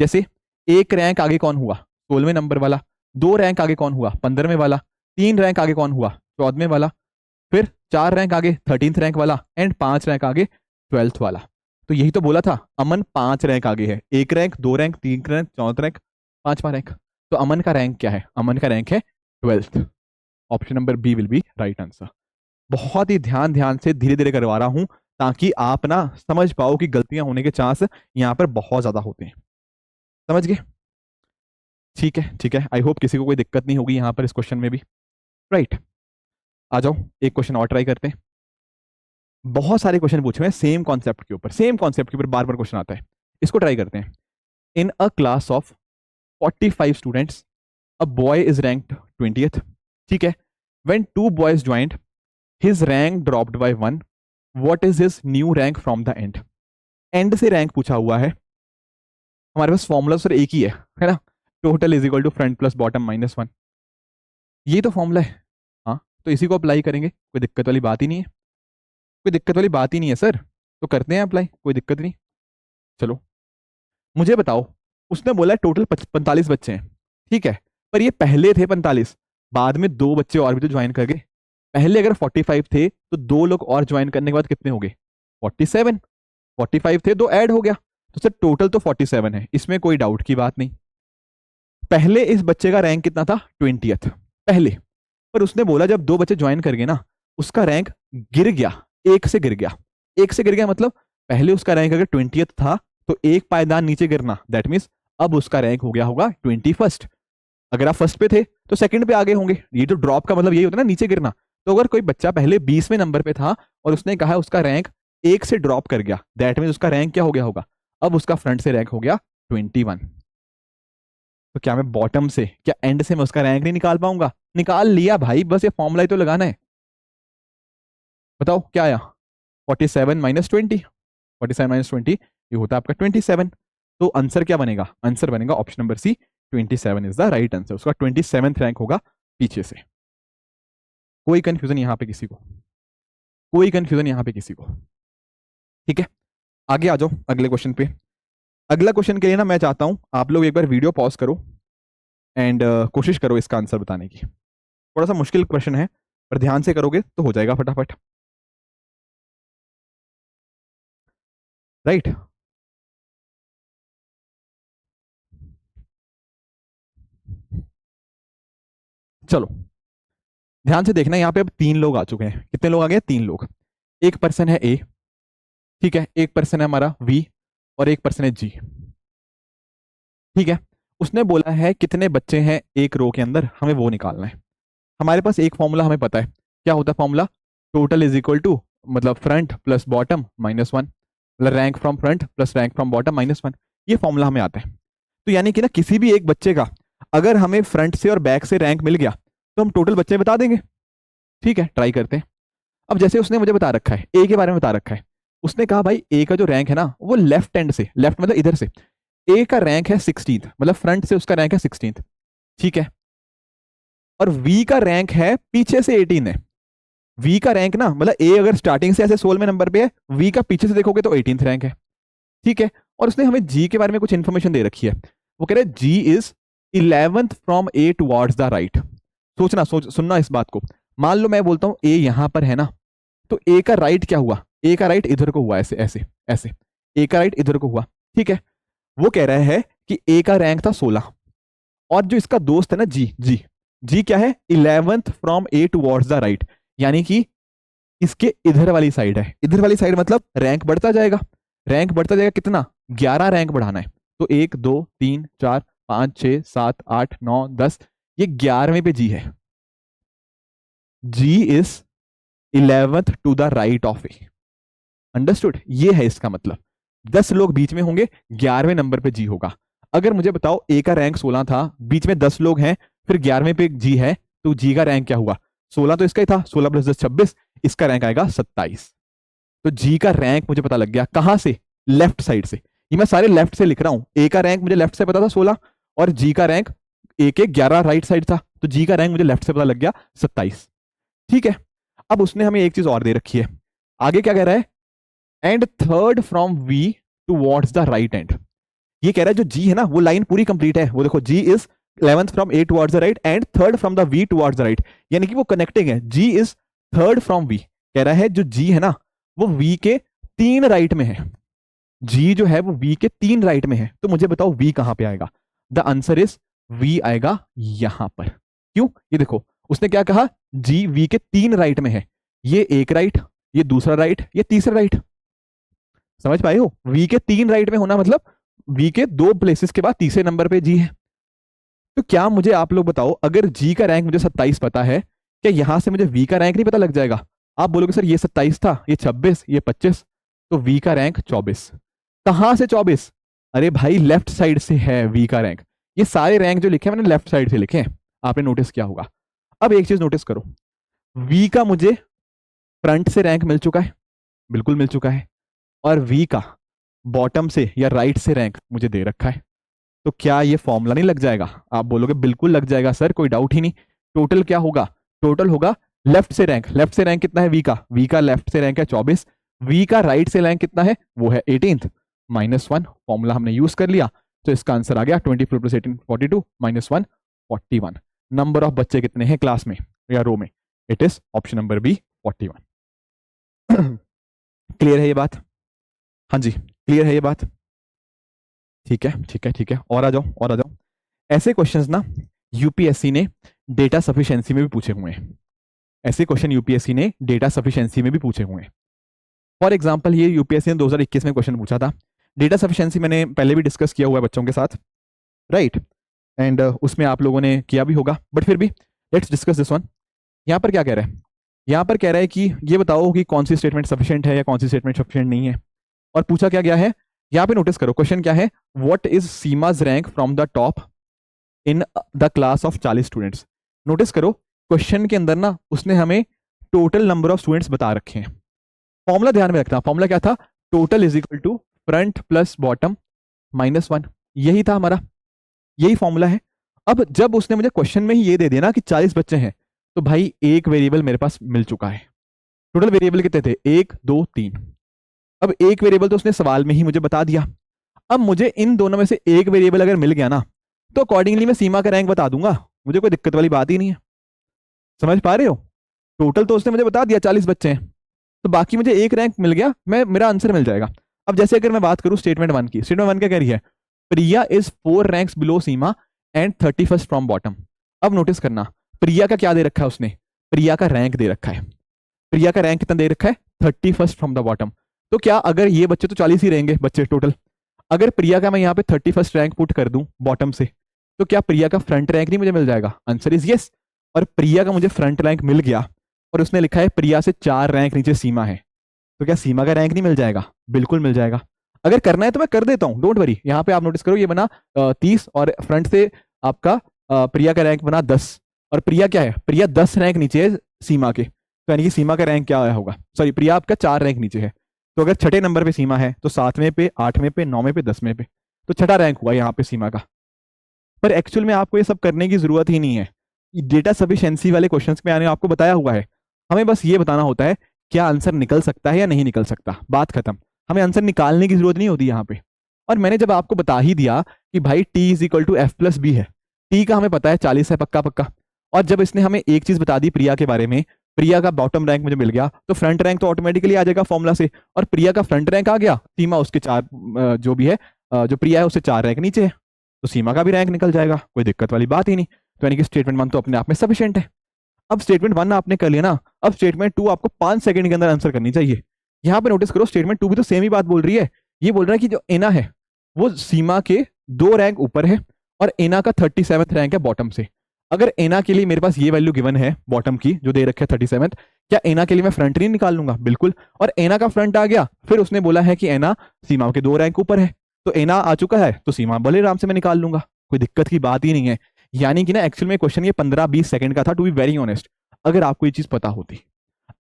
जैसे 1 रैंक आगे कौन हुआ, 16वें नंबर वाला। 2 रैंक आगे कौन हुआ, 15वें वाला। 3 रैंक आगे कौन हुआ, 14वें वाला। फिर 4 रैंक आगे 13th रैंक वाला, एंड 5 रैंक आगे 12th वाला। तो यही तो बोला था, अमन 5 रैंक आगे है, 1 रैंक, 2 रैंक, 3 रैंक, 4 रैंक, 5वां रैंक। तो अमन का रैंक क्या है? अमन का रैंक है 12th। Option number B will be right answer. बहुत ही ध्यान ध्यान से धीरे धीरे करवा रहा हूं ताकि आप ना समझ पाओ कि गलतियां होने के चांस यहां पर बहुत ज्यादा होते हैं। समझ गए? ठीक है, ठीक है, आई होप किसी को कोई दिक्कत नहीं होगी यहां पर इस क्वेश्चन में भी। राइट, आ जाओ एक क्वेश्चन और ट्राई करते हैं। बहुत सारे क्वेश्चन पूछे हैं सेम कॉन्सेप्ट के ऊपर, सेम कॉन्सेप्ट के ऊपर बार बार क्वेश्चन आता है। इसको ट्राई करते हैं। In a class of 45 students a boy is ranked 20th। ठीक है, when 2 boys joined his rank dropped by 1, what is his new rank from the end. End से रैंक पूछा हुआ है। हमारे पास फॉर्मूला सर एक ही है ना? Total is equal to front plus bottom minus 1। ये तो फॉर्मूला है। हाँ, तो इसी को अप्लाई करेंगे, कोई दिक्कत वाली बात ही नहीं है, कोई दिक्कत वाली बात ही नहीं है सर। तो करते हैं अप्लाई, कोई दिक्कत नहीं। चलो मुझे बताओ, उसने बोला टोटल 45 बच्चे हैं। ठीक है, पर ये पहले थे 45, बाद में 2 बच्चे और भी तो ज्वाइन कर गए। पहले अगर 45 थे तो 2 लोग और ज्वाइन करने के बाद कितने हो गए? 47। 45 थे, 2 ऐड हो गया, तो सर टोटल तो 47 है, इसमें कोई डाउट की बात नहीं। पहले इस बच्चे का रैंक कितना था? 20th पहले। पर उसने बोला जब 2 बच्चे ज्वाइन कर गए ना, उसका रैंक गिर गया, 1 से गिर गया। 1 से गिर गया मतलब पहले उसका रैंक अगर 20th था तो 1 पायदान नीचे गिरना, दैट मीन्स अब उसका रैंक हो गया होगा 21st। अगर आप फर्स्ट पे थे तो सेकंड पे आगे होंगे। ये तो ड्रॉप का मतलब यही होता है ना, नीचे गिरना। तो अगर कोई बच्चा पहले 20वें नंबर पे था और उसने कहा उसका रैंक 1 से ड्रॉप कर गया, दैट मीन्स उसका रैंक क्या हो गया होगा? अब उसका फ्रंट से रैंक हो गया 21। तो क्या मैं बॉटम से, क्या एंड से मैं उसका रैंक नहीं निकाल पाऊंगा? निकाल लिया भाई, बस ये फॉर्मूला ही तो लगाना है। बताओ क्या आया? 47 माइनस 20, 47 माइनस 20 ये होता है आपका 27। तो आंसर क्या बनेगा? आंसर बनेगा option number C, 27 is the right answer. उसका 27th रैंक होगा पीछे से। कोई कंफ्यूजन यहां पे किसी को? कोई कंफ्यूजन यहां पे किसी को? ठीक है, आगे आ जाओ अगले क्वेश्चन पे। अगला क्वेश्चन के लिए ना मैं चाहता हूं आप लोग एक बार वीडियो पॉज करो एंड कोशिश करो इसका आंसर बताने की। थोड़ा सा मुश्किल क्वेश्चन है, पर ध्यान से करोगे तो हो जाएगा फटाफट। राइट, चलो ध्यान से देखना, यहाँ पे अब 3 लोग आ चुके हैं। कितने लोग आ गए? 3 लोग। एक पर्सन है ए, ठीक है, एक पर्सन है हमारा वी, और एक पर्सन है जी। ठीक है, उसने बोला है कितने बच्चे हैं एक रो के अंदर, हमें वो निकालना है। हमारे पास एक फॉर्मूला हमें पता है, क्या होता है formula? Total is equal to मतलब फ्रंट प्लस बॉटम माइनस 1, मतलब rank from front plus rank from bottom minus 1। ये फॉर्मूला हमें आता है। तो यानी कि ना किसी भी एक बच्चे का अगर हमें फ्रंट से और बैक से रैंक मिल गया तो हम टोटल बच्चे बता देंगे। ठीक है, ट्राई करते हैं। अब जैसे उसने मुझे बता रखा है, ए के बारे में बता रखा है, उसने कहा भाई ए का जो रैंक है ना वो लेफ्ट एंड से, लेफ्ट मतलब इधर से, ए का रैंक है 16th, मतलब फ्रंट से उसका रैंक है 16th। ठीक है, और वी का रैंक है पीछे से 18 है। वी का रैंक ना मतलब ए अगर स्टार्टिंग से ऐसे 16वें नंबर पे है, वी का पीछे से देखोगे तो 18th रैंक है। ठीक है, और उसने हमें जी के बारे में कुछ इंफॉर्मेशन दे रखी है। वो कह रहे हैं G is 11th from A towards the right. सोचना, सुनना इस बात को। मान लो मैं बोलता हूं ए यहां पर है ना, तो ए का राइट क्या हुआ? ए का राइट इधर को हुआ, ऐसे ऐसे ऐसे, ए का राइट इधर को हुआ। ठीक है, वो कह रहा है कि ए का रैंक था 16, और जो इसका दोस्त है ना जी, जी जी क्या है? 11th from A towards the right, यानी कि इसके इधर वाली साइड है। इधर वाली साइड मतलब रैंक बढ़ता जाएगा। रैंक बढ़ता जाएगा कितना? 11 रैंक बढ़ाना है। तो 1 2 3 4 5 6 7 8 9 10, ये 11वें पे जी है। G is 11th to the right of A. Understood? ये है इसका मतलब। 10 लोग बीच में होंगे, 11वें नंबर पे जी होगा। अगर मुझे बताओ ए का रैंक 16 था, बीच में 10 लोग हैं, फिर 11वें पे जी है, तो जी का रैंक क्या हुआ? 16 तो इसका ही था, 16 प्लस 10 26, इसका रैंक आएगा 27। तो जी का रैंक मुझे पता लग गया, कहां से? लेफ्ट साइड से। ये मैं सारे लेफ्ट से लिख रहा हूं। ए का रैंक मुझे लेफ्ट से पता था 16, और जी का रैंक ए के 11 राइट साइड था, तो जी का रैंक मुझे लेफ्ट से पता लग गया 27। ठीक है, अब उसने हमें एक चीज और दे रखी है। आगे क्या कह रहा है? And third from V towards the right end. ये कह रहा है जो जी है ना वो लाइन पूरी कंप्लीट है। वो देखो, G is 11th from A towards the right and third from the V towards the right, यानी कि वो कनेक्टिंग है। G is third from V, कह रहा है जो जी है ना वो वी के 3 राइट में है। जी जो है वो वी के 3 राइट में है, तो मुझे बताओ वी कहां पे आएगा। द आंसर इज वी आएगा यहां पर। क्यों? ये देखो उसने क्या कहा, जी वी के 3 राइट में है, ये एक राइट, ये दूसरा राइट, ये तीसरा राइट। समझ पाए हो? वी के 3 राइट में होना मतलब वी के 2 प्लेसेस के बाद तीसरे नंबर पे जी है। तो क्या मुझे आप लोग बताओ, अगर जी का रैंक मुझे 27 पता है, क्या यहां से मुझे वी का रैंक नहीं पता लग जाएगा? आप बोलोगे सर ये 27 था, ये 26, ये 25, तो वी का रैंक 24। कहां से 24? अरे भाई लेफ्ट साइड से है वी का रैंक। ये सारे रैंक जो लिखे हैं मैंने लेफ्ट साइड से लिखे हैं, आपने नोटिस किया होगा। अब एक चीज नोटिस करो, वी का मुझे फ्रंट से रैंक मिल चुका है, बिल्कुल मिल चुका है, और वी का बॉटम से या राइट से रैंक मुझे दे रखा है। तो क्या ये फॉर्मूला नहीं लग जाएगा? आप बोलोगे बिल्कुल लग जाएगा सर, कोई डाउट ही नहीं। टोटल क्या होगा? टोटल होगा लेफ्ट से रैंक। लेफ्ट से रैंक कितना है वी का? वी का लेफ्ट से रैंक है 24। वी का राइट से रैंक कितना है? वो है 18th। -1 फॉर्मूला हमने यूज कर लिया, तो इसका आंसर आ गया 24 + 18 42 -1 41। नंबर ऑफ बच्चे कितने हैं क्लास में या रो में? It is option number B 41। Clear है ये बात? हाँ जी, क्लियर है ये बात? ठीक है ठीक है ठीक है, और आ जाओ और आ जाओ। ऐसे क्वेश्चंस ना यूपीएससी ने डेटा सफिशिएंसी में भी पूछे हुए हैं। ऐसे क्वेश्चन यूपीएससी ने डेटा सफिशिएंसी में भी पूछे हुए हैं। फॉर एग्जांपल ये यूपीएससी ने 2021 में क्वेश्चन पूछा था। डेटा सफिशिएंसी मैंने पहले भी डिस्कस किया हुआ है बच्चों के साथ, राइट? एंड उसमें आप लोगों ने किया भी होगा, बट फिर भी लेट्स डिस्कस दिस वन। यहाँ पर क्या कह रहा है? यहाँ पर कह रहा है कि ये बताओ कि कौन सी स्टेटमेंट सफिशिएंट है या कौन सी स्टेटमेंट सफिशिएंट नहीं है। और पूछा क्या गया है, यहाँ पे नोटिस करो क्वेश्चन क्या है, what is Seema's rank from the top in the class of 40 students. Notice करो क्वेश्चन के अंदर ना उसने हमें टोटल नंबर ऑफ स्टूडेंट्स बता रखे हैं। फॉर्मूला ध्यान में रखना, फॉर्मूला क्या था? Total is equal to front plus bottom -1। यही था हमारा, यही फॉर्मूला है। अब जब उसने मुझे क्वेश्चन में ही ये दे दिया ना कि 40 बच्चे हैं, तो भाई एक वेरिएबल मेरे पास मिल चुका है। टोटल वेरिएबल कितने थे? 1 2 3। अब एक वेरिएबल तो उसने सवाल में ही मुझे बता दिया। अब मुझे इन दोनों में से एक वेरिएबल अगर मिल गया ना, तो अकॉर्डिंगली मैं सीमा का रैंक बता दूंगा, मुझे कोई दिक्कत वाली बात ही नहीं है। समझ पा रहे हो? टोटल तो उसने मुझे बता दिया 40 बच्चे हैं, तो बाकी मुझे एक रैंक मिल गया, मैं मेरा आंसर मिल जाएगा। अब जैसे अगर मैं बात करूं स्टेटमेंट 1 की, स्टेटमेंट 1 क्या कह रही है? Priya is 4 ranks below Seema and 31st from bottom. अब नोटिस करना, प्रिया का क्या दे रखा है उसने? प्रिया का रैंक दे रखा है। प्रिया का रैंक कितना दे रखा है? 31st from the bottom. तो क्या अगर ये बच्चे तो 40 ही रहेंगे बच्चे टोटल, अगर प्रिया का मैं यहाँ पे 31st रैंक पुट कर दूं बॉटम से, तो क्या प्रिया का फ्रंट रैंक नहीं मुझे मिल जाएगा? Answer is yes. और प्रिया का मुझे फ्रंट रैंक मिल गया, और उसने लिखा है प्रिया से 4 रैंक नीचे सीमा है, तो क्या सीमा का रैंक नहीं मिल जाएगा? बिल्कुल मिल जाएगा। अगर करना है तो मैं कर देता हूं, डोंट वरी। यहाँ पे आप नोटिस करो ये बना 30, और फ्रंट से आपका प्रिया का रैंक बना 10, और प्रिया क्या है? प्रिया 10 रैंक नीचे है सीमा के, तो यानी कि सीमा का रैंक क्या आया होगा? सॉरी, प्रिया आपका 4 रैंक नीचे है, तो अगर छठे नंबर पे सीमा है तो 7वें पे, 8वें पे, 9वें पे, 10वें पे, तो छठा रैंक हुआ यहाँ पे सीमा का। पर एक्चुअल में आपको ये सब करने की जरूरत ही नहीं है। डेटा सफिशिएंसी वाले क्वेश्चंस में आने आपको बताया हुआ है, हमें बस ये बताना होता है क्या आंसर निकल सकता है या नहीं निकल सकता, बात खत्म। हमें आंसर निकालने की जरूरत नहीं होती यहाँ पे। और मैंने जब आपको बता ही दिया कि भाई T is equal to F plus B है, टी का हमें पता है 40 है पक्का पक्का, और जब इसने हमें एक चीज बता दी प्रिया के बारे में, प्रिया का बॉटम रैंक मुझे मिल गया, तो फ्रंट रैंक तो ऑटोमेटिकली आ जाएगा फॉर्मूला से, और प्रिया का फ्रंट रैंक आ गया, सीमा उसके 4 जो भी है जो प्रिया है उससे 4 रैंक नीचे है, तो सीमा का भी रैंक निकल जाएगा, कोई दिक्कत वाली बात ही नहीं। तो यानी कि स्टेटमेंट 1 तो अपने आप में सफिशिएंट है। अब स्टेटमेंट 1 आपने कर लिया ना, अब स्टेटमेंट 2 आपको 5 सेकंड के अंदर आंसर करनी चाहिए। यहां पे नोटिस करो स्टेटमेंट 2 भी तो सेम ही बात बोल रही है। ये बोल रहा है कि जो एना है वो सीमा के 2 रैंक ऊपर है, और एना का 37th रैंक है बॉटम से। अगर एना के लिए मेरे पास ये वैल्यू गिवन है बॉटम की जो दे रखे 37th, क्या एना के लिए मैं फ्रंट नहीं निकाल लूंगा? बिल्कुल। और एना का फ्रंट आ गया, फिर उसने बोला है कि एना सीमा के 2 रैंक ऊपर है, तो एना आ चुका है, तो सीमा बड़े आराम से मैं निकाल लूंगा, कोई दिक्कत की बात ही नहीं है। यानी कि ना एक्चुअल में क्वेश्चन ये 15-20 सेकंड का था, टू बी वेरी ऑनेस्ट। अगर आपको ये चीज पता होती,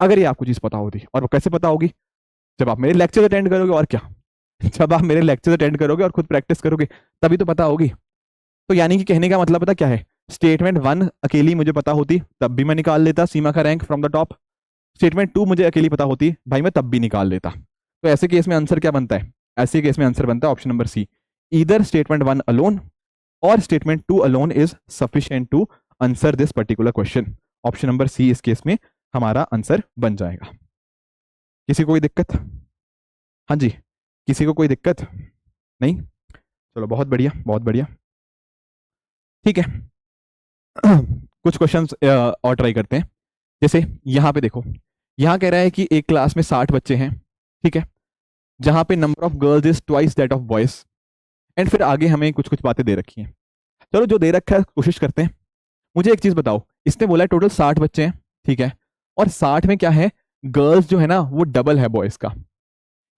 अगर ये आपको चीज पता होती, और वो कैसे पता होगी? जब आप मेरे लेक्चर अटेंड करोगे, और क्या जब आप मेरे लेक्चर अटेंड करोगे और खुद प्रैक्टिस करोगे तभी तो पता होगी। तो यानी कि कहने का मतलब पता क्या है, स्टेटमेंट 1 अकेली मुझे पता होती तब भी मैं निकाल लेता सीमा का rank from the top, statement 2 मुझे अकेली पता होती भाई मैं तब भी निकाल लेता। तो ऐसे केस में आंसर क्या बनता है? ऐसे केस में आंसर बनता है option number C, either statement 1 alone और statement 2 alone is sufficient to answer this particular question. Option number C इस केस में हमारा आंसर बन जाएगा। किसी को कोई दिक्कत? हाँ जी, किसी को कोई दिक्कत नहीं? चलो बहुत बढ़िया बहुत बढ़िया। ठीक है। कुछ क्वेश्चंस और ट्राई करते हैं। जैसे यहाँ पे देखो, यहाँ कह रहा है कि एक क्लास में 60 बच्चे हैं, ठीक है, जहां पे number of girls is twice that of boys, and फिर आगे हमें कुछ कुछ बातें दे रखी हैं। चलो जो दे रखा है कोशिश करते हैं। मुझे एक चीज बताओ, इसने बोला है टोटल 60 बच्चे हैं, ठीक है, और 60 में क्या है, गर्ल्स जो है ना वो डबल है बॉयज का।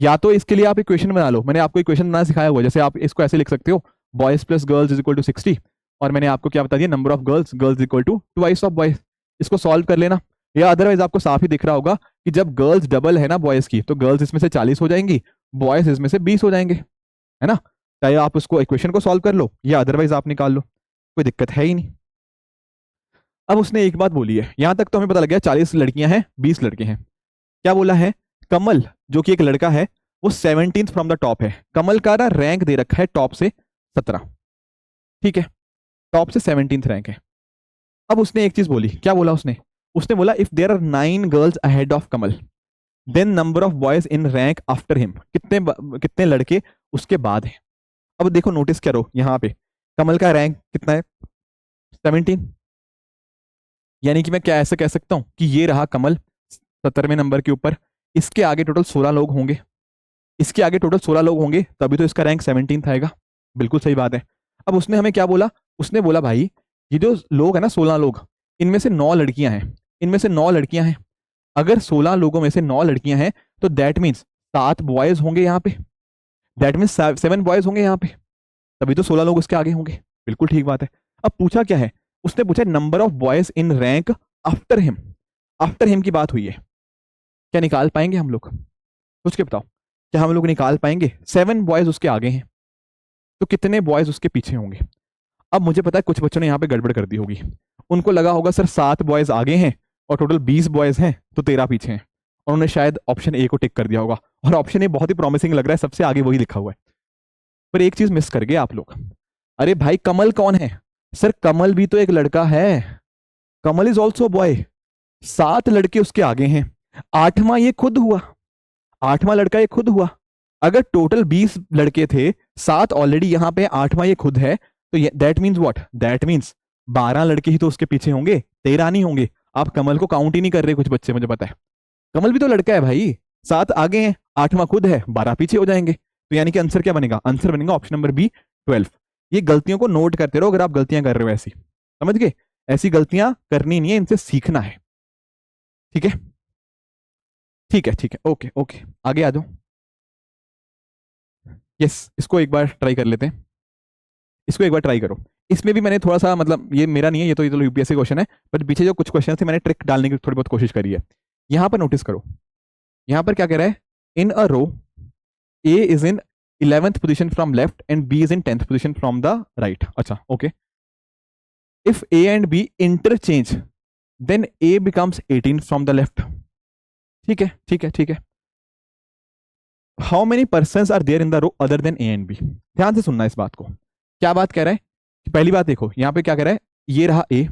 या तो इसके लिए आप इक्वेशन बना लो, मैंने आपको इक्वेशन बनाना सिखाया हुआ है, जैसे आप इसको ऐसे लिख सकते हो, boys plus girls is equal to 60, और मैंने आपको क्या बता दिया, number of girls, girls equal to twice of boys. इसको सॉल्व कर लेना। या अदरवाइज आपको साफ ही दिख रहा होगा कि जब गर्ल्स डबल है ना बॉयज की, तो गर्ल्स इसमें से 40 हो जाएंगी, बॉयज इसमें से 20 हो जाएंगे, है ना। चाहे आप उसको इक्वेशन को सॉल्व कर लो या अदरवाइज आप निकाल लो, कोई दिक्कत है ही नहीं। अब उसने एक बात बोली है, यहां तक तो हमें पता लग गया 40 लड़कियां हैं 20 लड़के हैं। क्या बोला है, कमल जो कि एक लड़का है वो 17th फ्रॉम द टॉप है। कमल का ना रैंक दे रखा है टॉप से 17, ठीक है, टॉप से 17th रैंक है। अब उसने एक चीज बोली, क्या बोला उसने, उसने बोला if there are 9 girls ahead of Kamal then number of boys in rank after him, कितने लड़के उसके बाद हैं। अब देखो नोटिस करो यहाँ पे कमल का रैंक कितना है, 17, यानी कि मैं क्या ऐसे कह सकता हूं कि ये रहा कमल 17वें नंबर के ऊपर, इसके आगे टोटल 16 लोग होंगे, इसके आगे टोटल 16 लोग होंगे, तभी तो इसका रैंक 17th आएगा। बिल्कुल सही बात है। अब उसने हमें क्या बोला, उसने बोला भाई ये जो लोग हैं ना 16 लोग, इनमें से 9 लड़कियां हैं, इनमें से 9 लड़कियां हैं। अगर 16 लोगों में से 9 लड़कियां हैं तो दैट मीन्स 7 बॉयज होंगे यहाँ पे, दैट मीन्स 7 बॉयज होंगे यहाँ पे, तभी तो 16 लोग उसके आगे होंगे। बिल्कुल ठीक बात है। अब पूछा क्या है, उसने पूछा number of boys in rank after him, after him की बात हुई है। क्या निकाल पाएंगे हम लोग, सोच के बताओ, क्या हम लोग निकाल पाएंगे? 7 बॉयज उसके आगे हैं, तो कितने बॉयज उसके पीछे होंगे? अब मुझे पता है कुछ बच्चों ने यहाँ पे गड़बड़ कर दी होगी, उनको लगा होगा सर 7 बॉयज आगे हैं और टोटल 20 बॉयज हैं तो 13 पीछे हैं, और उन्होंने शायद ऑप्शन ए को टिक कर दिया होगा, और ऑप्शन ए बहुत ही प्रॉमिसिंग लग रहा है, सबसे आगे वही लिखा हुआ है। पर एक चीज मिस कर गए आप लोग, अरे भाई कमल कौन है? सर कमल भी तो एक लड़का है, कमल इज ऑल्सो बॉय। 7 लड़के उसके आगे हैं, 8वां ये खुद हुआ, 8वां लड़का ये खुद हुआ। अगर टोटल 20 लड़के थे, 7 ऑलरेडी यहां पे, 8वां ये खुद है, तो that means what, that means 12 लड़के ही तो उसके पीछे होंगे, 13 नहीं होंगे। आप कमल को काउंट ही नहीं कर रहे कुछ बच्चे, मुझे पता है। कमल भी तो लड़का है भाई, 7 आगे हैं, 8वां खुद है, 12 पीछे हो जाएंगे। तो यानी कि आंसर क्या बनेगा, आंसर बनेगा ऑप्शन नंबर बी 12। ये गलतियों को नोट करते रहो अगर आप गलतियां कर रहे हो ऐसी, समझ गए? ऐसी गलतियां करनी नहीं है, इनसे सीखना है, ठीक है? ठीक है ठीक है, ओके ओके, आगे आ जाओ। यस, इसको एक बार ट्राई कर लेते हैं, इसको एक बार ट्राई करो। इसमें भी मैंने थोड़ा सा, मतलब ये मेरा नहीं है, ये तो यूपीएससी क्वेश्चन है, बट पीछे जो कुछ क्वेश्चन थे मैंने ट्रिक डालने की थोड़ी बहुत कोशिश करी है। यहां पर नोटिस करो, यहां पर क्या कह रहा है, in a row A is in 11th position from left and B is in 10th position from the right. अच्छा okay, if A and B interchange then A becomes 18 from the left. ठीक है ठीक है ठीक है। How many person are there in the row other than A and B? ध्यान से सुनना इस बात को, क्या बात कह रहा है कि पहली बात देखो यहाँ पे क्या कह रहा है, ये रहा ए,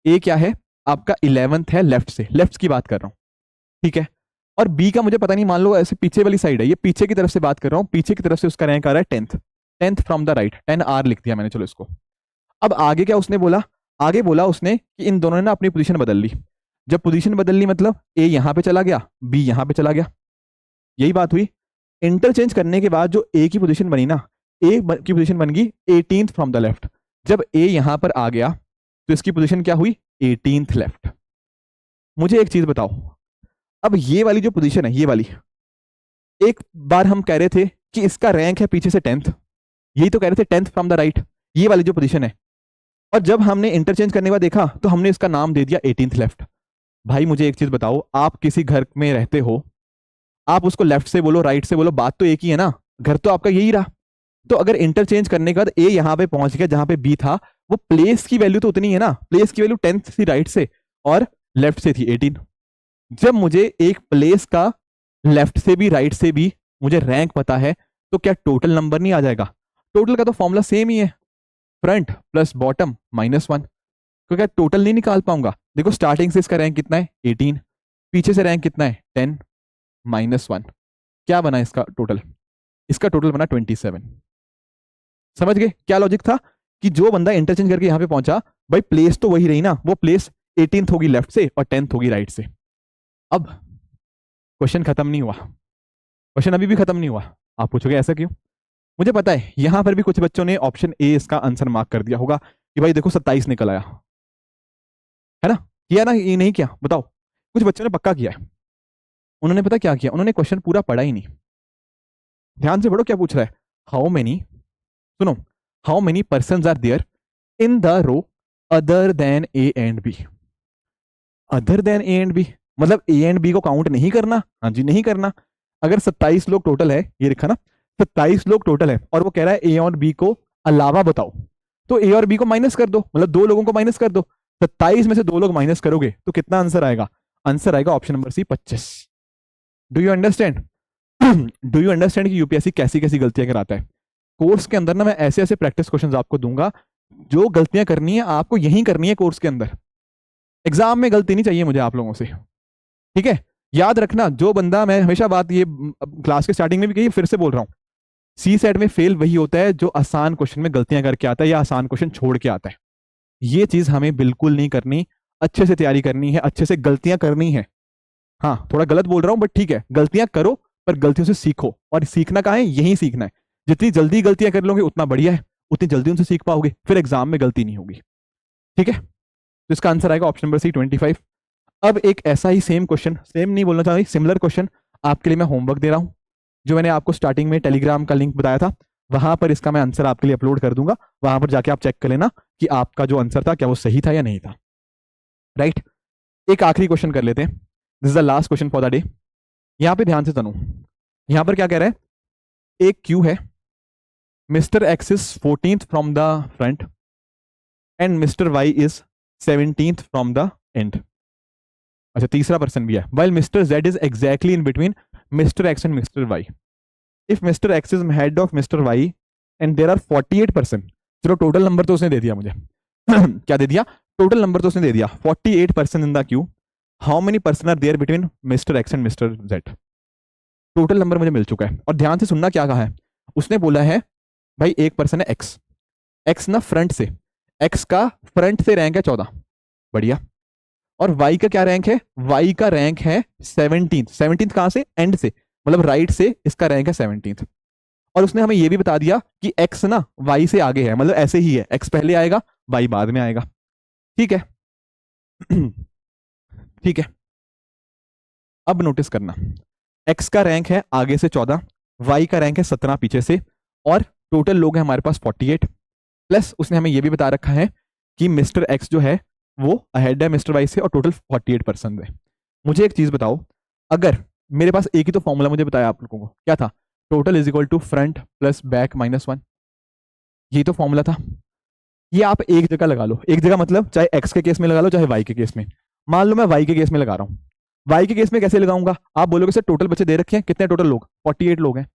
ए क्या है आपका 11th है, लेफ्ट से, लेफ्ट की बात कर रहा हूं, ठीक है। और बी का मुझे पता नहीं, मान लो ऐसे पीछे वाली साइड है, ये पीछे की तरफ से बात कर रहा हूँ, पीछे की तरफ से उसका रैंक आ रहा है 10th, 10th from the right, 10 are लिख दिया मैंने, चलो इसको। अब आगे क्या उसने बोला, आगे बोला उसने कि इन दोनों ने ना अपनी पोजीशन बदल ली। जब पोजीशन बदल ली मतलब ए यहां पे चला गया, बी यहां पे चला गया, यही बात हुई। इंटरचेंज करने के बाद जो ए की पोजीशन बनी ना, ए की पोजीशन बन गई 18th फ्रॉम द लेफ्ट। जब ए यहां पर आ गया तो इसकी पोजीशन क्या हुई, 18th लेफ्ट। मुझे एक चीज बताओ, अब ये वाली जो पोजीशन है, ये वाली, एक बार हम कह रहे थे कि इसका रैंक है पीछे से 10th, यही तो कह रहे थे 10th फ्रॉम द राइट, ये वाली जो पोजीशन है। और जब हमने इंटरचेंज करने के बाद देखा तो हमने इसका नाम दे दिया 18th लेफ्ट। भाई मुझे एक चीज बताओ, आप किसी घर में रहते हो, आप उसको लेफ्ट से बोलो राइट से बोलो, बात तो एक ही है ना, घर तो आपका यही रहा। तो अगर इंटरचेंज करने के बाद ए यहां पे पहुंच गया जहां पे बी था, वो प्लेस की वैल्यू तो उतनी है ना, प्लेस की वैल्यू 10th थी राइट से और लेफ्ट से थी 18। जब मुझे एक प्लेस का लेफ्ट से भी राइट से भी मुझे रैंक पता है, तो क्या टोटल नंबर नहीं आ जाएगा? टोटल का तो फॉर्मूला सेम ही है, फ्रंट प्लस बॉटम -1। तो क्या टोटल नहीं निकाल पाऊंगा? देखो स्टार्टिंग से इसका रैंक कितना है 18, पीछे से रैंक कितना है 10 -1, क्या बना इसका टोटल? इसका टोटल बना 27। समझ गए क्या लॉजिक था कि जो बंदा इंटरचेंज करके यहां पे पहुंचा, भाई प्लेस तो वही रही ना, वो प्लेस 18th होगी लेफ्ट से और 10th होगी राइट से। अब क्वेश्चन खत्म नहीं हुआ, क्वेश्चन अभी भी खत्म नहीं हुआ। आप पूछोगे ऐसा क्यों? मुझे पता है यहां पर भी कुछ बच्चों ने ऑप्शन ए इसका आंसर मार्क कर दिया होगा कि भाई देखो 27 निकल आया है ना, किया ना, ये नहीं किया बताओ? कुछ बच्चों ने पक्का किया है। उन्होंने पता क्या किया, उन्होंने क्वेश्चन पूरा पढ़ा ही नहीं। ध्यान से पढ़ो क्या पूछ रहा है, हाउ मेनी, सुनो, how many person are there in the row other than A and B. Other than A and B मतलब ए एंड बी को काउंट नहीं करना? हाँ जी नहीं करना। अगर 27 लोग टोटल है, ये लिखा ना 27 लोग टोटल है, और वो कह रहा है ए और बी को अलावा बताओ, तो ए और बी को माइनस कर दो, मतलब दो लोगों को माइनस कर दो। 27 में से दो लोग माइनस करोगे तो कितना आंसर आएगा? आंसर आएगा option number C 25। Do you understand? Do you understand कि यूपीएससी कैसी कैसी गलतियां कराता है? कोर्स के अंदर ना मैं ऐसे ऐसे प्रैक्टिस क्वेश्चंस आपको दूंगा, जो गलतियां करनी है आपको यही करनी है कोर्स के अंदर। एग्जाम में गलती नहीं चाहिए मुझे आप लोगों से, ठीक है? याद रखना, जो बंदा, मैं हमेशा बात ये क्लास के स्टार्टिंग में भी कही, फिर से बोल रहा हूँ, सी सेट में फेल वही होता है जो आसान क्वेश्चन में गलतियां करके आता है या आसान क्वेश्चन छोड़ के आता है। ये चीज हमें बिल्कुल नहीं करनी, अच्छे से तैयारी करनी है, अच्छे से गलतियां करनी है। हाँ थोड़ा गलत बोल रहा हूं बट ठीक है, गलतियां करो पर गलतियों से सीखो, और सीखना कहाँ है? यही सीखना है। जितनी जल्दी गलतियां कर लोगे उतना बढ़िया है, उतनी जल्दी उनसे सीख पाओगे, फिर एग्जाम में गलती नहीं होगी। ठीक है, तो इसका आंसर आएगा ऑप्शन नंबर सी 25। अब एक ऐसा ही सेम क्वेश्चन, सेम नहीं बोलना चाहता, सिमिलर क्वेश्चन आपके लिए मैं होमवर्क दे रहा हूं, जो मैंने आपको स्टार्टिंग में टेलीग्राम का लिंक बताया था, वहां पर इसका मैं आंसर आपके लिए अपलोड कर दूंगा। वहां पर जाके आप चेक कर लेना कि आपका जो आंसर था क्या वो सही था या नहीं था। राइट, एक आखिरी क्वेश्चन कर लेते हैं, this is the last question for the day. यहां पे ध्यान से सुनो, यहां पर क्या कह रहा है, एक क्यू है, mister X is 14th from the front end mister Y is 17th from the end. अच्छा तीसरा पर्सन भी है, while mister Z is exactly in between mister X and mister Y. If mister X is head of mister Y and there are 48%, चलो total number तो उसने दे दिया मुझे क्या दे दिया? टोटल नंबर तो उसने दे दिया 48% in the queue. How many person are there between mister X and mister Z? Total number मुझे मिल चुका है, और ध्यान से सुनना क्या कहा है उसने। बोला है भाई एक पर्सन है एक्स, एक्स ना फ्रंट से, एक्स का फ्रंट से रैंक है 14, बढ़िया। और वाई का क्या रैंक है? वाई का रैंक है 17th। 17th कहां से? एंड से, मतलब राइट से इसका रैंक है 17th। और उसने हमें यह भी बता दिया कि एक्स ना वाई से आगे है, मतलब ऐसे ही है, एक्स पहले आएगा वाई बाद में आएगा। ठीक है ठीक है, अब नोटिस करना, एक्स का रैंक है आगे से 14, वाई का रैंक है 17 पीछे से, और टोटल लोग हैं हमारे पास 48, प्लस उसने हमें यह भी बता रखा है कि मिस्टर एक्स जो है वो अहेड है मिस्टर वाई से, और टोटल 48% है। मुझे एक चीज बताओ, अगर मेरे पास एक ही तो फॉर्मूला मुझे बताया आप लोगों को, क्या था? Total is equal to front plus back minus 1, ये तो फॉर्मूला था। ये आप एक जगह लगा लो, एक जगह मतलब चाहे एक्स के केस में लगा लो चाहे वाई के केस में। मान लो मैं वाई के केस में लगा रहा हूं, वाई के केस में कैसे लगाऊंगा? आप बोलोगे सर टोटल बच्चे दे रखे हैं, कितने टोटल लोग? 48 लोग हैं,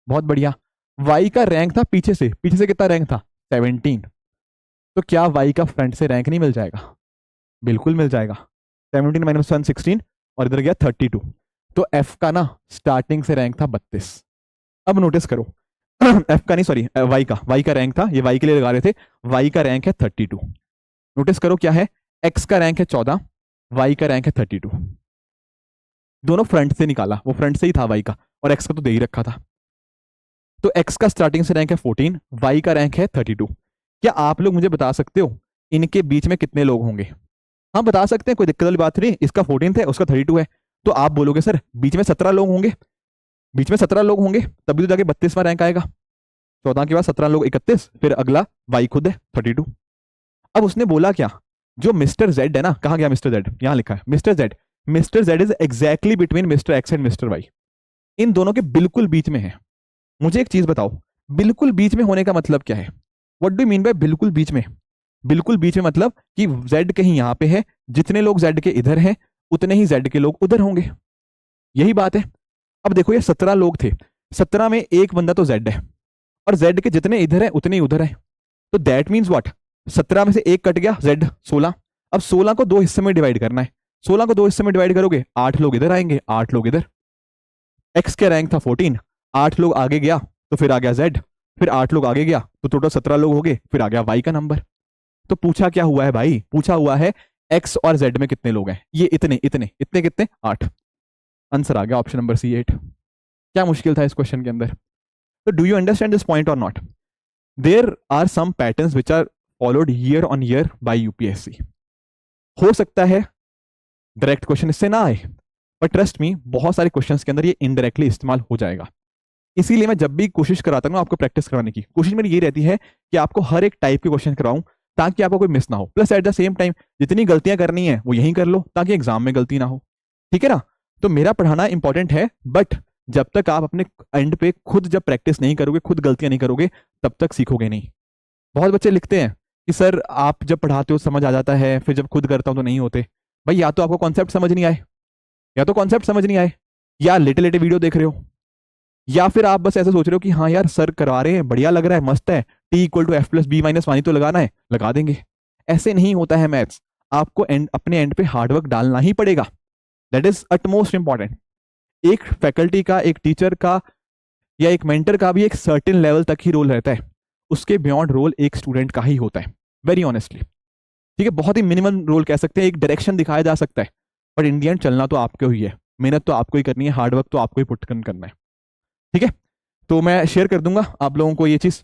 बहुत बढ़िया। वाई का रैंक था पीछे से, पीछे से कितना रैंक था? 17। तो क्या वाई का फ्रंट से रैंक नहीं मिल जाएगा? बिल्कुल मिल जाएगा। 17 माइनस 1 16, और इधर गया 32। तो एफ का ना स्टार्टिंग से रैंक था 32। अब नोटिस करो एफ का नहीं, सॉरी वाई का रैंक था, ये वाई के लिए लगा रहे थे, वाई का रैंक है 32। नोटिस करो क्या है, एक्स का रैंक है 14, वाई का रैंक है 32। दोनों फ्रंट से निकाला, वो फ्रंट से ही था वाई का, और एक्स का तो दे ही रखा था। तो एक्स का स्टार्टिंग से रैंक है 14, वाई का रैंक है 32। क्या आप लोग मुझे बता सकते हो इनके बीच में कितने लोग होंगे? हाँ बता सकते हैं, कोई दिक्कत वाली बात नहीं, इसका 14 है उसका 32 है, तो आप बोलोगे सर बीच में 17 लोग होंगे, बीच में 17 लोग होंगे तभी तो जाके 32वां रैंक आएगा। 14 के बाद 17 लोग 31, फिर अगला वाई खुद है 32। अब उसने बोला क्या, जो मिस्टर जेड है ना, कहाँ गया मिस्टर जेड? यहां लिखा है mister Z, mister Z is exactly between mister X and mister Y, इन दोनों के बिल्कुल बीच में है। मुझे एक चीज बताओ, बिल्कुल बीच में होने का मतलब क्या है? व्हाट डू मीन बाय बिल्कुल बीच में? बिल्कुल बीच में मतलब कि जेड कहीं यहां पे है, जितने लोग जेड के इधर हैं उतने ही जेड के लोग उधर होंगे, यही बात है। अब देखो ये 17 लोग थे, 17 में एक बंदा तो जेड है, और जेड के जितने इधर है उतने ही उधर है, तो दैट मीन्स व्हाट, 17 में से एक कट गया, जेड 16। अब 16 को दो हिस्से में डिवाइड करना है, 16 को दो हिस्से में डिवाइड करोगे 8 लोग इधर आएंगे 8 लोग इधर। एक्स का रैंक था 14, 8 लोग आगे गया तो फिर आ गया z, फिर 8 लोग आगे गया तो टोटल 17 लोग हो गए, फिर आ गया y का नंबर। तो पूछा क्या हुआ है भाई, पूछा हुआ है x और z में कितने लोग हैं, ये इतने इतने इतने कितने 8। आंसर आ गया ऑप्शन नंबर सी 8। क्या मुश्किल था इस क्वेश्चन के अंदर। तो do you understand this point और not. There are some patterns which are followed year on year by UPSC. हो सकता है डायरेक्ट क्वेश्चन इससे ना आए, पर ट्रस्ट मी बहुत सारे क्वेश्चंस के अंदर ये इनडायरेक्टली इस्तेमाल हो जाएगा। इसीलिए मैं जब भी कोशिश कराता हूँ आपको प्रैक्टिस कराने की, कोशिश मेरी ये रहती है कि आपको हर एक टाइप के क्वेश्चन कराऊं ताकि आपको कोई मिस ना हो, plus at the same time जितनी गलतियां करनी है वो यहीं कर लो ताकि एग्जाम में गलती ना हो। ठीक है ना। तो मेरा पढ़ाना इंपॉर्टेंट है, बट जब तक आप अपने एंड पे खुद जब प्रैक्टिस नहीं करोगे, खुद गलतियां नहीं करोगे, तब तक सीखोगे नहीं। बहुत बच्चे लिखते हैं कि सर आप जब पढ़ाते हो समझ आ जाता है, फिर जब खुद करता हूं तो नहीं होते। भाई या तो आपको कॉन्सेप्ट समझ नहीं आए, या तो कॉन्सेप्ट समझ नहीं आए, या लेटे लेटे वीडियो देख रहे हो, या फिर आप बस ऐसा सोच रहे हो कि हाँ यार सर करवा रहे हैं, बढ़िया लग रहा है, मस्त है, T=F+B-1 तो लगाना है, लगा देंगे। ऐसे नहीं होता है मैथ्स। आपको अपने एंड पे हार्डवर्क डालना ही पड़ेगा। That is utmost important. एक फैकल्टी का, एक टीचर का या एक मेंटर का भी एक सर्टेन लेवल तक ही रोल रहता है, उसके बियॉन्ड रोल एक स्टूडेंट का ही होता है, वेरी ऑनेस्टली। ठीक है, बहुत ही मिनिमम रोल कह सकते हैं, एक डायरेक्शन दिखाया जा सकता है, बट इन दी एंड चलना तो आपको ही है, मेहनत तो आपको ही करनी है, हार्डवर्क तो आपको ही पुट करना है। ठीक है, तो मैं शेयर कर दूंगा आप लोगों को ये चीज़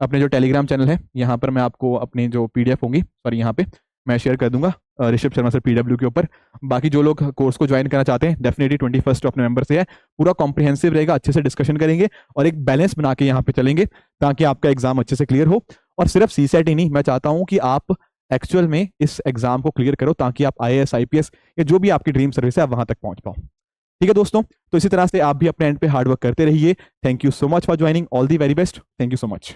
अपने जो टेलीग्राम चैनल है, यहाँ पर मैं आपको अपनी जो PDF होंगी, सॉरी यहाँ पे मैं शेयर कर दूंगा ऋषभ शर्मा सर PW के ऊपर। बाकी जो लोग कोर्स को ज्वाइन करना चाहते हैं डेफिनेटली 21 नवंबर से है, पूरा कॉम्प्रिहेंसिव रहेगा, अच्छे से डिस्कशन करेंगे और एक बैलेंस बना के यहाँ पे चलेंगे ताकि आपका एग्जाम अच्छे से क्लियर हो। और सिर्फ CSET ही नहीं, मैं चाहता हूँ कि आप एक्चुअल में इस एग्जाम को क्लियर करो ताकि आप IAS IPS या जो भी आपकी ड्रीम सर्विस है आप वहां तक पहुंच पाओ। ठीक है दोस्तों, तो इसी तरह से आप भी अपने एंड पे हार्डवर्क करते रहिए। Thank you so much for joining, all the very best, thank you so much.